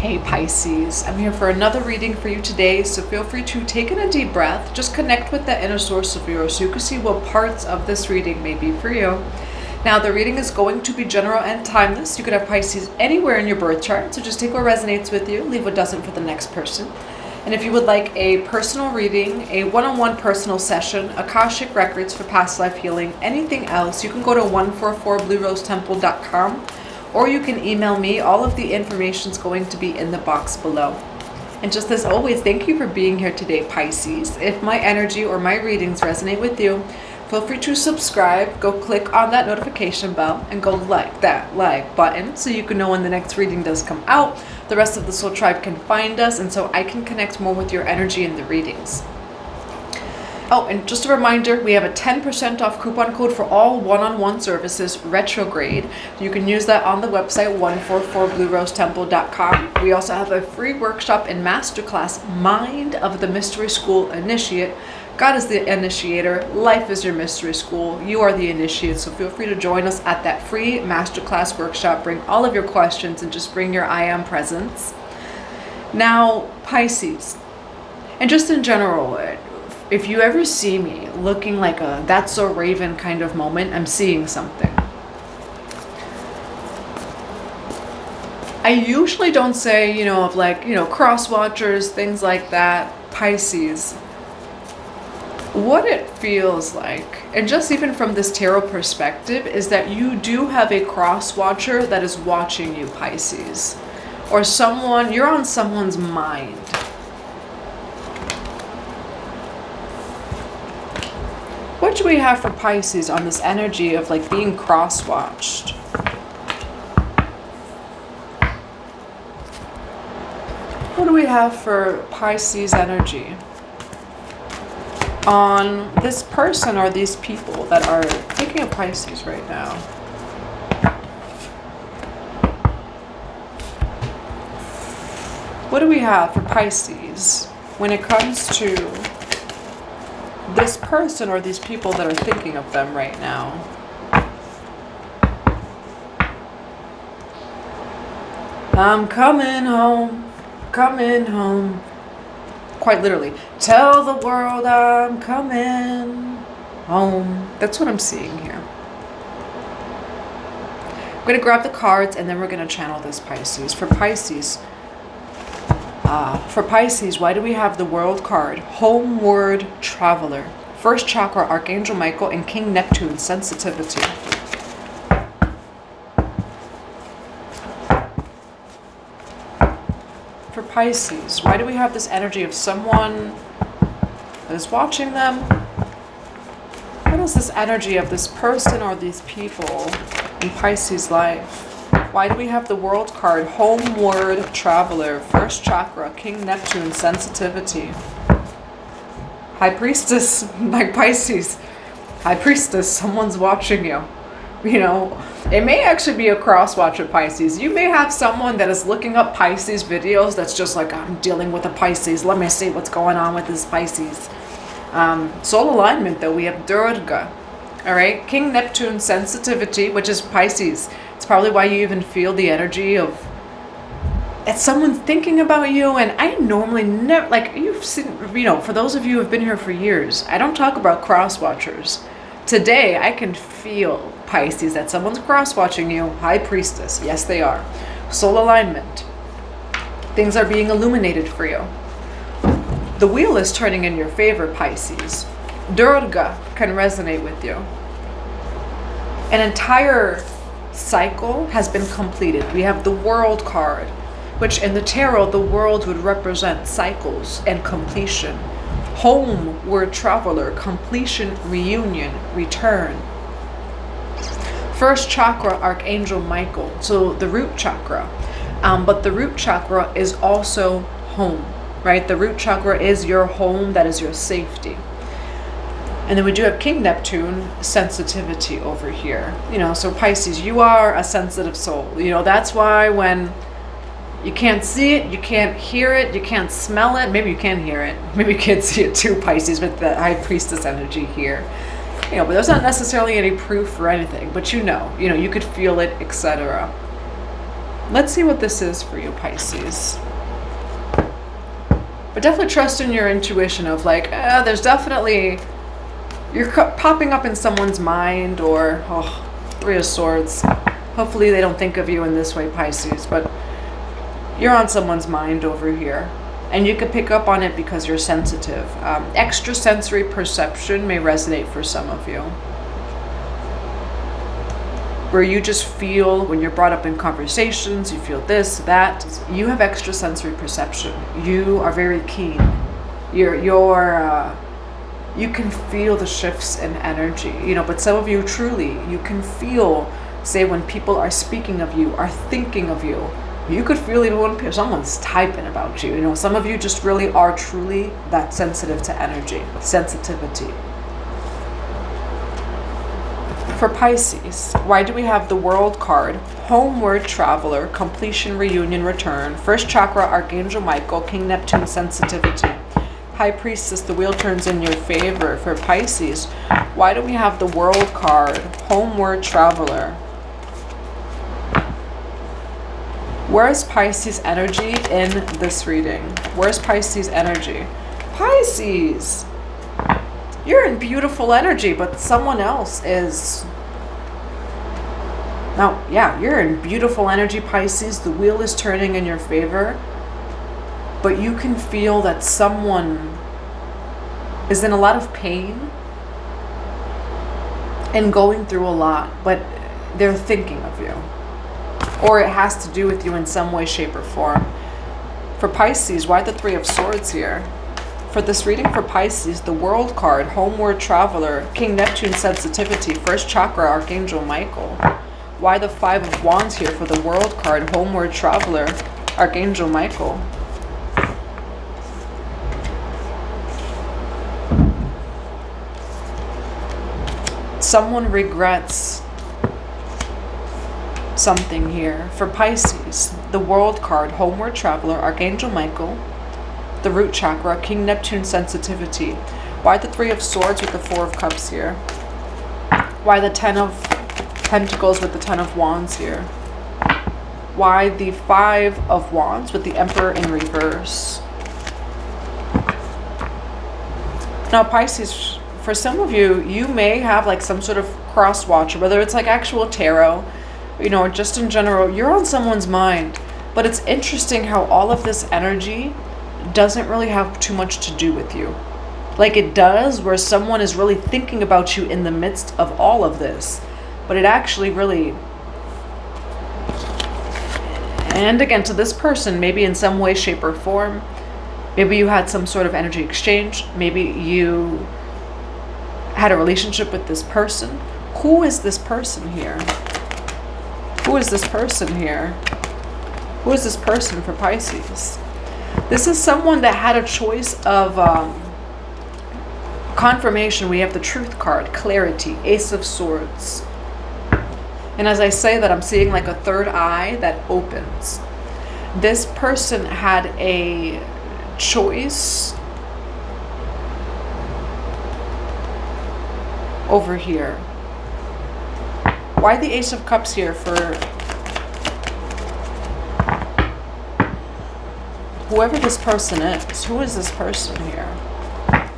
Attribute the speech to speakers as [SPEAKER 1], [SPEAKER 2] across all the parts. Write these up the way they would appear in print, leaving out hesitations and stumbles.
[SPEAKER 1] Hey Pisces, I'm here for another reading for you today, so feel free to take in a deep breath. Just connect with the inner source of yours so you can see what parts of this reading may be for you. Now, the reading is going to be general and timeless. You could have Pisces anywhere in your birth chart, so just take what resonates with you, leave what doesn't for the next person. And if you would like a personal reading, a one-on-one personal session, Akashic records for past life healing, anything else, you can go to 144bluerosetemple.com. or you can email me. All of the information is going to be in the box below. And just as always, thank you for being here today, Pisces. If my energy or my readings resonate with you, feel free to subscribe. Go click on that notification bell and go like that like button so you can know when the next reading does come out. The rest of the Soul Tribe can find us, and so I can connect more with your energy in the readings. Oh, and just a reminder, we have a 10% off coupon code for all one-on-one services, retrograde. You can use that on the website, 144bluerosetemple.com. We also have a free workshop and masterclass, Mind of the Mystery School Initiate. God is the initiator. Life is your mystery school. You are the initiate. So feel free to join us at that free masterclass workshop. Bring all of your questions and just bring your I am presence. Now, Pisces, and just in general, if you ever see me looking like a that's so Raven kind of moment, I'm seeing something. I usually don't say, of cross watchers, things like that. Pisces, what it feels like, and just even from this tarot perspective, is that you do have a cross watcher that is watching you, Pisces. Or you're on someone's mind. What do we have for Pisces on this energy of being cross-watched? What do we have for Pisces energy on this person or these people that are thinking of Pisces right now? What do we have for Pisces when it comes to this person or these people that are thinking of them right now? I'm coming home, coming home. Quite literally. Tell the world I'm coming home. That's what I'm seeing here. I'm going to grab the cards and then we're going to channel this, Pisces. For Pisces, why do we have the World card? Homeward Traveler. First chakra, Archangel Michael, and King Neptune, sensitivity. For Pisces, why do we have this energy of someone that is watching them? What is this energy of this person or these people in Pisces' life? Why do we have the World card? Homeward Traveler. First chakra, King Neptune, sensitivity. High Priestess, like Pisces. High Priestess, someone's watching you. It may actually be a cross-watcher, Pisces. You may have someone that is looking up Pisces videos that's just like, I'm dealing with a Pisces. Let me see what's going on with this Pisces. Soul alignment, though, we have Durga. All right, King Neptune, sensitivity, which is Pisces. It's probably why you even feel the energy of it's someone thinking about you. And I normally never, you've seen, for those of you who have been here for years, I don't talk about cross watchers. Today, I can feel, Pisces, that someone's cross watching you. High Priestess, yes they are. Soul alignment. Things are being illuminated for you. The wheel is turning in your favor, Pisces. Durga can resonate with you. An entire cycle has been completed. We have the World card, which in the tarot, the world would represent cycles and completion. Homeward Traveler, completion, reunion, return. First chakra, Archangel Michael, so the root chakra. But the root chakra is also home, right? The root chakra is your home, that is your safety. And then we do have King Neptune, sensitivity over here. So Pisces, you are a sensitive soul. That's why when you can't see it, you can't hear it, you can't smell it, maybe you can hear it, maybe you can't see it too, Pisces, with the High Priestess energy here. But there's not necessarily any proof or anything, but you could feel it, etc. Let's see what this is for you, Pisces. But definitely trust in your intuition of like, there's definitely, you're popping up in someone's mind, or, Three of Swords. Hopefully they don't think of you in this way, Pisces, but you're on someone's mind over here. And you can pick up on it because you're sensitive. Extrasensory perception may resonate for some of you, where you just feel, when you're brought up in conversations, you feel this, that. You have extrasensory perception. You are very keen. You can feel the shifts in energy, but some of you truly, you can feel, say, when people are speaking of you, are thinking of you. You could feel even when someone's typing about you. Some of you just really are truly that sensitive to energy, sensitivity. For Pisces, why do we have the World card? Homeward traveler, completion, reunion, return. First chakra, Archangel Michael, King Neptune, sensitivity. High Priestess, the wheel turns in your favor. For Pisces, why do we have the World card? Homeward traveler. Where's Pisces energy in this reading? Where's Pisces energy? Pisces! You're in beautiful energy, but someone else is... Now, yeah, you're in beautiful energy, Pisces. The wheel is turning in your favor. But you can feel that someone is in a lot of pain and going through a lot, but they're thinking of you. Or it has to do with you in some way, shape, or form. For Pisces, why the Three of Swords here? For this reading for Pisces, the World card, Homeward Traveler, King Neptune, sensitivity, first chakra, Archangel Michael. Why the Five of Wands here for the World card, Homeward Traveler, Archangel Michael? Someone regrets something here. For Pisces, the World card, Homeward Traveler, Archangel Michael, the root chakra, King Neptune, sensitivity. Why the Three of Swords with the Four of Cups here? Why the Ten of Pentacles with the Ten of Wands here? Why the Five of Wands with the Emperor in reverse? Now, Pisces, for some of you, you may have like some sort of crosswatcher, whether it's like actual tarot, just in general, you're on someone's mind. But it's interesting how all of this energy doesn't really have too much to do with you. Like it does, where someone is really thinking about you in the midst of all of this. But it actually really... And again, to this person, maybe in some way, shape, or form, maybe you had some sort of energy exchange. Maybe you had a relationship with this person. Who is this person here? Who is this person here? Who is this person for Pisces? This is someone that had a choice of confirmation. We have the Truth card, clarity, Ace of Swords. And as I say that, I'm seeing like a third eye that opens. This person had a choice over here. Why the Ace of Cups here for whoever this person is? Who is this person here?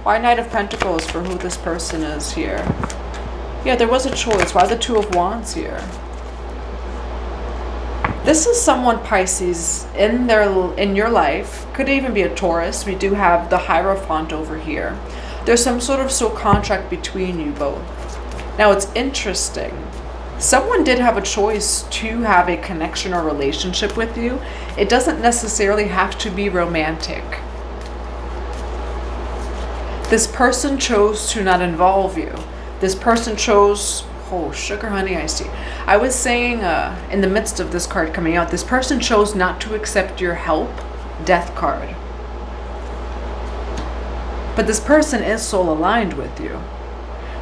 [SPEAKER 1] Why Knight of Pentacles for who this person is here? Yeah, there was a choice. Why the Two of Wands here? This is someone, Pisces, in your life. Could even be a Taurus. We do have the Hierophant over here. There's some sort of soul contract between you both. Now, it's interesting. Someone did have a choice to have a connection or relationship with you. It doesn't necessarily have to be romantic. This person chose to not involve you. This person chose, oh, sugar honey iced tea. I was saying in the midst of this card coming out, this person chose not to accept your help, Death card. But this person is soul aligned with you.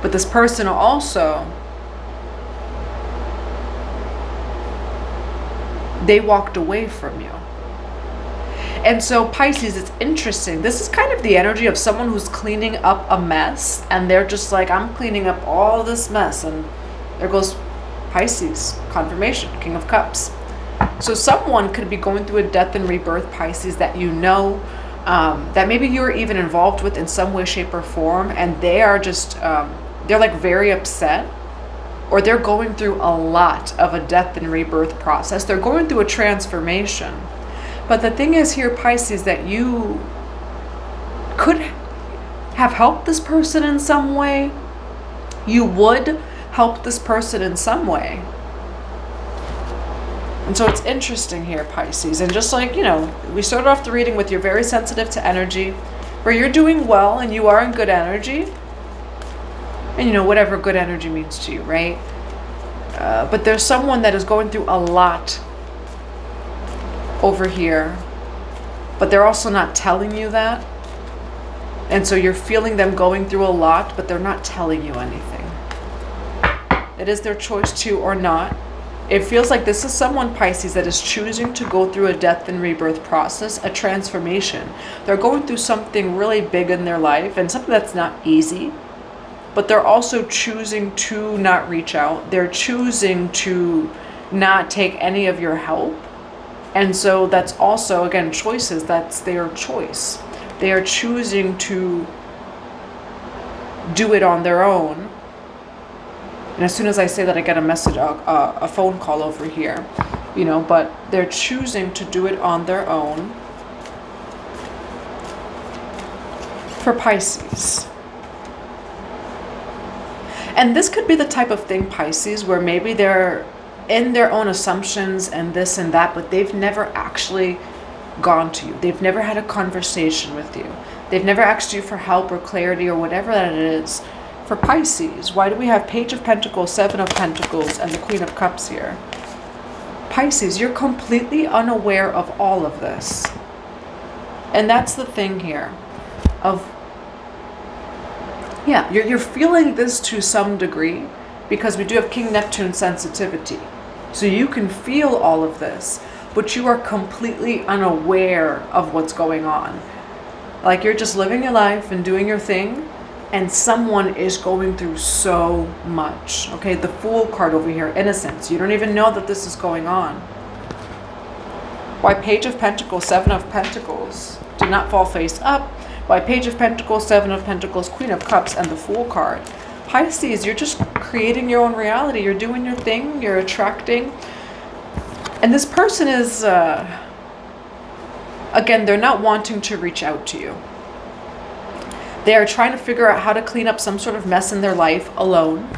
[SPEAKER 1] But this person also, they walked away from you. And so Pisces, it's interesting. This is kind of the energy of someone who's cleaning up a mess, and they're just like, I'm cleaning up all this mess. And there goes Pisces, confirmation, King of Cups. So someone could be going through a death and rebirth, Pisces, that you know, that maybe you're even involved with in some way, shape, or form, and they are just, they're like very upset, or they're going through a lot of a death and rebirth process. They're going through a transformation. But the thing is here, Pisces, that you could have helped this person in some way. You would help this person in some way. And so it's interesting here, Pisces. And just like, you know, we started off the reading with you're very sensitive to energy, where you're doing well and you are in good energy. And, you know, whatever good energy means to you, right? But there's someone that is going through a lot over here, but they're also not telling you that. And so you're feeling them going through a lot, but they're not telling you anything. It is their choice to or not. It feels like this is someone, Pisces, that is choosing to go through a death and rebirth process, a transformation. They're going through something really big in their life and something that's not easy, but they're also choosing to not reach out. They're choosing to not take any of your help. And so that's also, again, choices. That's their choice. They are choosing to do it on their own. And as soon as I say that, I get a message, a phone call over here, you know, but they're choosing to do it on their own for Pisces. And this could be the type of thing, Pisces, where maybe they're in their own assumptions and this and that, but they've never actually gone to you. They've never had a conversation with you. They've never asked you for help or clarity or whatever that it is. For Pisces, why do we have Page of Pentacles, Seven of Pentacles, and the Queen of Cups here? Pisces, you're completely unaware of all of this. And that's the thing here. You're feeling this to some degree because we do have King Neptune sensitivity. So you can feel all of this, but you are completely unaware of what's going on. Like you're just living your life and doing your thing, and someone is going through so much. Okay, the Fool card over here, innocence. You don't even know that this is going on. Why Page of Pentacles, Seven of Pentacles? Do not fall face up. Why Page of Pentacles, Seven of Pentacles, Queen of Cups, and the Fool card? Pisces, you're just creating your own reality. You're doing your thing. You're attracting. And this person is, again, they're not wanting to reach out to you. They are trying to figure out how to clean up some sort of mess in their life alone.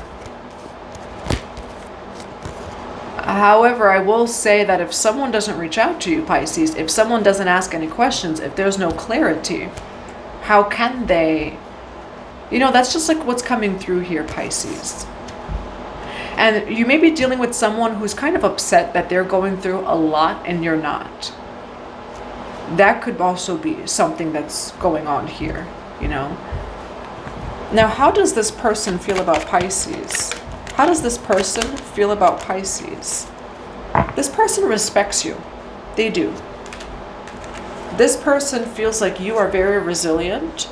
[SPEAKER 1] However, I will say that if someone doesn't reach out to you, Pisces, if someone doesn't ask any questions, if there's no clarity, how can they? You know, that's just like what's coming through here, Pisces. And you may be dealing with someone who's kind of upset that they're going through a lot and you're not. That could also be something that's going on here, you know. Now, how does this person feel about Pisces? How does this person feel about Pisces? This person respects you. They do. This person feels like you are very resilient.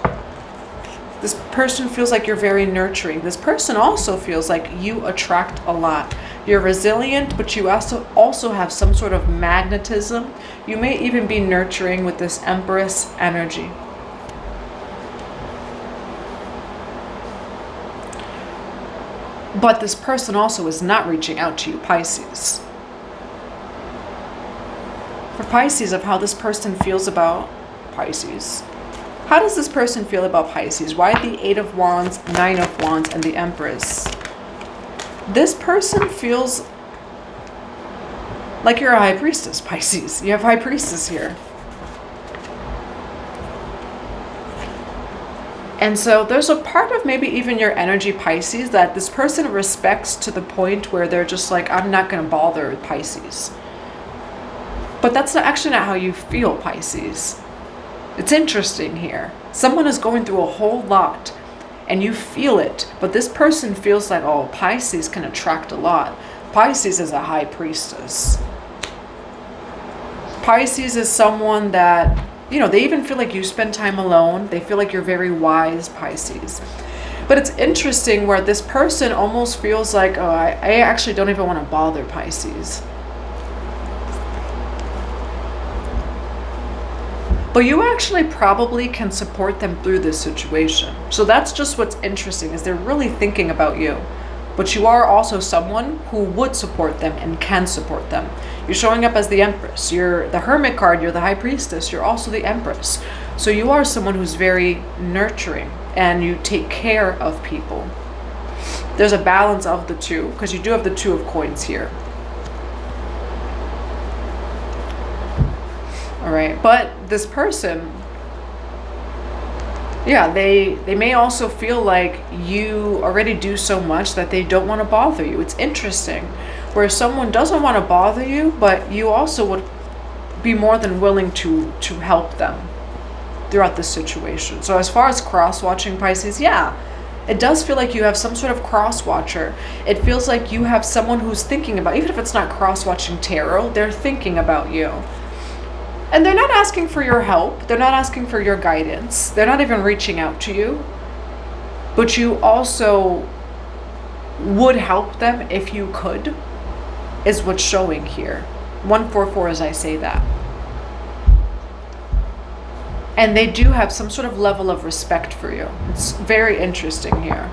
[SPEAKER 1] This person feels like you're very nurturing. This person also feels like you attract a lot. You're resilient, but you also have some sort of magnetism. You may even be nurturing with this Empress energy. But this person also is not reaching out to you, Pisces. For Pisces, of how this person feels about Pisces. How does this person feel about Pisces? Why the Eight of Wands, Nine of Wands, and the Empress? This person feels like you're a High Priestess, Pisces. You have High Priestess here. And so there's a part of maybe even your energy, Pisces, that this person respects to the point where they're just like, I'm not going to bother with Pisces. But that's actually not how you feel, Pisces. It's interesting here. Someone is going through a whole lot and you feel it, but this person feels like, oh, Pisces can attract a lot. Pisces is a High Priestess. Pisces is someone that, you know, they even feel like you spend time alone. They feel like you're very wise, Pisces. But it's interesting where this person almost feels like, oh, I actually don't even want to bother Pisces. But you actually probably can support them through this situation. So that's just what's interesting, is they're really thinking about you. But you are also someone who would support them and can support them. You're showing up as the Empress. You're the Hermit card. You're the High Priestess. You're also the Empress. So you are someone who's very nurturing and you take care of people. There's a balance of the two, because you do have the Two of Coins here. All right, but this person, yeah, they may also feel like you already do so much that they don't want to bother you. It's interesting, where someone doesn't want to bother you, but you also would be more than willing to help them throughout this situation. So as far as cross-watching, Pisces, yeah, it does feel like you have some sort of cross-watcher. It feels like you have someone who's thinking about, even if it's not cross-watching tarot, they're thinking about you. And they're not asking for your help. They're not asking for your guidance. They're not even reaching out to you. But you also would help them if you could, is what's showing here. 144 as I say that. And they do have some sort of level of respect for you. It's very interesting here.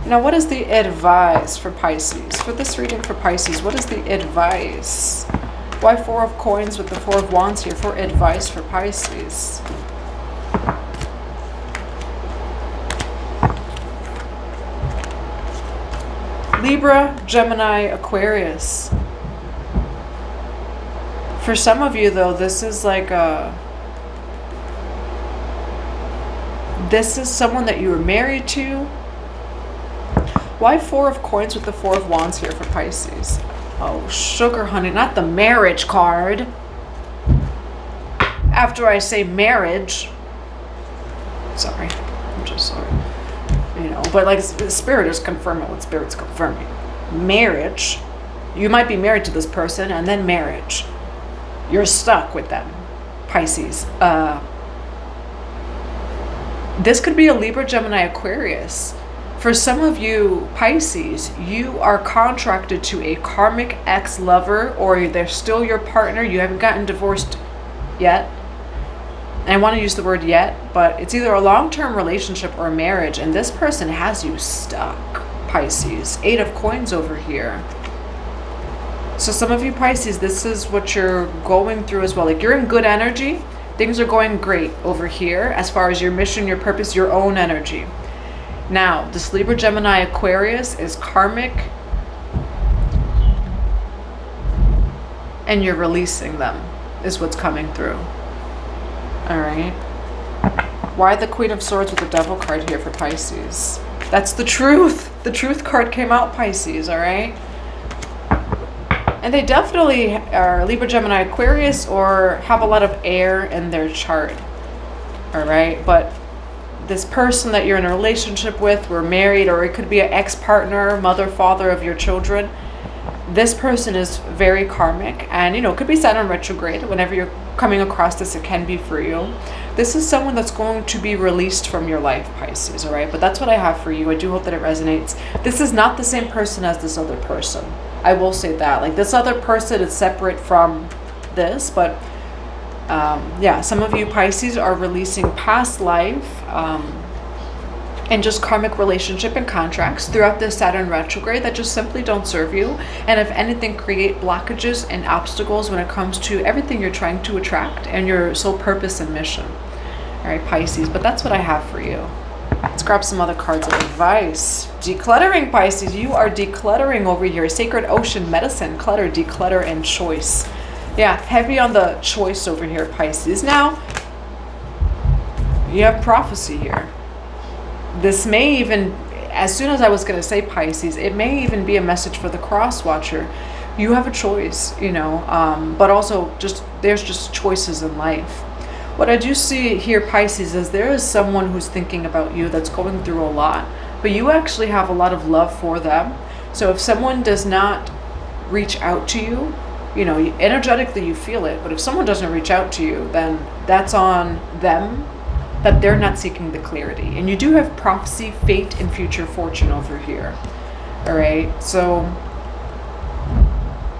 [SPEAKER 1] Now, what is the advice for Pisces? For this reading for Pisces, what is the advice? Why Four of Coins with the Four of Wands here for advice for Pisces? Libra, Gemini, Aquarius. For some of you, though, this is like this is someone that you were married to. Why Four of Coins with the Four of Wands here for Pisces? Oh, sugar honey, not the marriage card. After I say marriage. Sorry, I'm just sorry. You know, but like Spirit is confirming what Spirit's confirming. Marriage. You might be married to this person and then marriage. You're stuck with them, Pisces. This could be a Libra, Gemini, Aquarius. For some of you, Pisces, you are contracted to a karmic ex-lover, or they're still your partner. You haven't gotten divorced yet. And I want to use the word yet, but it's either a long-term relationship or a marriage, and this person has you stuck, Pisces. Eight of Coins over here. So some of you, Pisces, this is what you're going through as well. Like, you're in good energy. Things are going great over here as far as your mission, your purpose, your own energy. Now, this Libra, Gemini, Aquarius is karmic, and you're releasing them, is what's coming through. All right. Why the Queen of Swords with the Devil card here for Pisces? That's the truth. The Truth card came out, Pisces, all right? And they definitely are Libra, Gemini, Aquarius, or have a lot of air in their chart, all right? But this person that you're in a relationship with, we're married, or it could be an ex-partner, mother, father of your children. This person is very karmic, and you know, it could be Saturn retrograde. Whenever you're coming across this, it can be for you. This is someone that's going to be released from your life, Pisces, all right? But that's what I have for you. I do hope that it resonates. This is not the same person as this other person. I will say that. Like, this other person is separate from this, but yeah, some of you, Pisces, are releasing past life and just karmic relationship and contracts throughout this Saturn retrograde that just simply don't serve you. And if anything, create blockages and obstacles when it comes to everything you're trying to attract and your sole purpose and mission. All right, Pisces, but that's what I have for you. Let's grab some other cards of advice. Decluttering, Pisces. You are decluttering over here. Sacred Ocean, Medicine, Clutter, Declutter, and Choice. Yeah, heavy on the choice over here, Pisces. Now, you have prophecy here. This may even, as soon as I was going to say Pisces, it may even be a message for the cross-watcher. You have a choice, you know, but also just there's just choices in life. What I do see here, Pisces, is there is someone who's thinking about you that's going through a lot, but you actually have a lot of love for them. So if someone does not reach out to you, you know, energetically you feel it, but if someone doesn't reach out to you, then that's on them, that they're not seeking the clarity. And you do have prophecy, fate, and future fortune over here. All right, so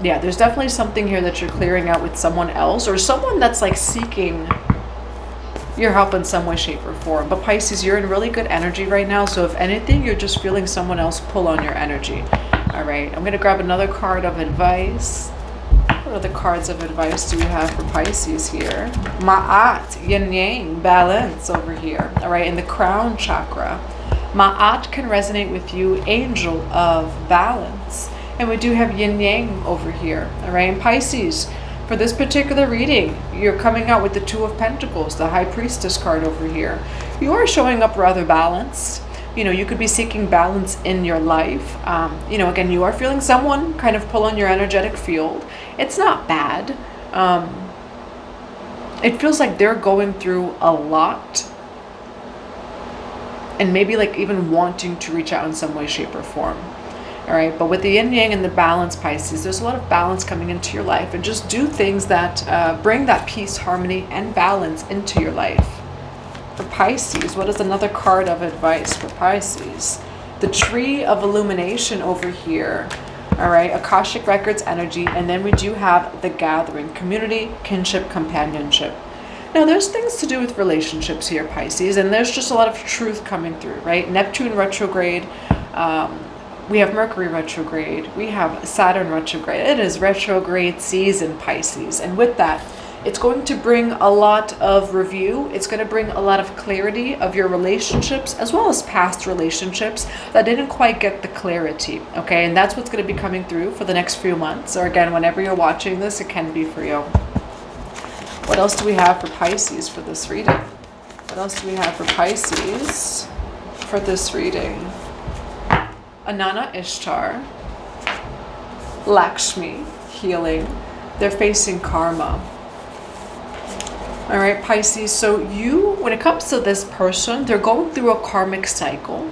[SPEAKER 1] yeah, there's definitely something here that you're clearing out with someone else, or someone that's like seeking your help in some way, shape, or form. But Pisces, you're in really good energy right now. So if anything, you're just feeling someone else pull on your energy. All right, I'm going to grab another card of advice. What other cards of advice do we have for Pisces here? Ma'at, yin yang, balance over here. All right, in the crown chakra. Ma'at can resonate with you, angel of balance. And we do have yin yang over here. All right, in Pisces, for this particular reading, you're coming out with the Two of Pentacles, the High Priestess card over here. You are showing up rather balanced. You know, you could be seeking balance in your life. You know, again, you are feeling someone kind of pull on your energetic field. It's not bad. It feels like they're going through a lot. And maybe like even wanting to reach out in some way, shape, or form. All right, but with the yin yang and the balance, Pisces, there's a lot of balance coming into your life, and just do things that bring that peace, harmony, and balance into your life. For Pisces, what is another card of advice for Pisces? The Tree of Illumination over here. All right, Akashic Records energy, and then we do have the Gathering, community, kinship, companionship. Now, there's things to do with relationships here, Pisces, and there's just a lot of truth coming through, right? Neptune retrograde. We have Mercury retrograde. We have Saturn retrograde. It is retrograde season, Pisces. And with that, it's going to bring a lot of review. It's going to bring a lot of clarity of your relationships, as well as past relationships that didn't quite get the clarity. Okay, and that's what's going to be coming through for the next few months. Or again, whenever you're watching this, it can be for you. What else do we have for Pisces for this reading? What else do we have for Pisces for this reading? Anana Ishtar, Lakshmi, healing. They're facing karma. All right, Pisces, so when it comes to this person, they're going through a karmic cycle.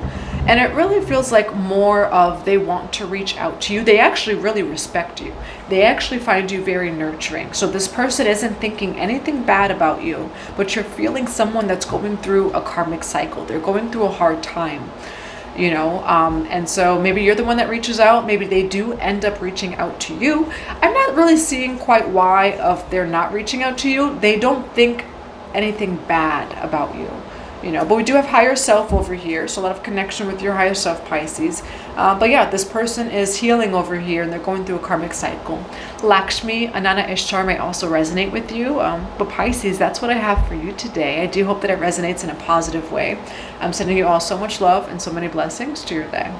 [SPEAKER 1] And it really feels like more of they want to reach out to you. They actually really respect you. They actually find you very nurturing. So this person isn't thinking anything bad about you, but you're feeling someone that's going through a karmic cycle. They're going through a hard time. You know, and so maybe you're the one that reaches out. Maybe they do end up reaching out to you. I'm not really seeing quite why they're not reaching out to you. They don't think anything bad about you, you know, but we do have higher self over here. So a lot of connection with your higher self, Pisces. But yeah, this person is healing over here and they're going through a karmic cycle. Lakshmi, Anana Ishtar may also resonate with you. But Pisces, that's what I have for you today. I do hope that it resonates in a positive way. I'm sending you all so much love and so many blessings to your day.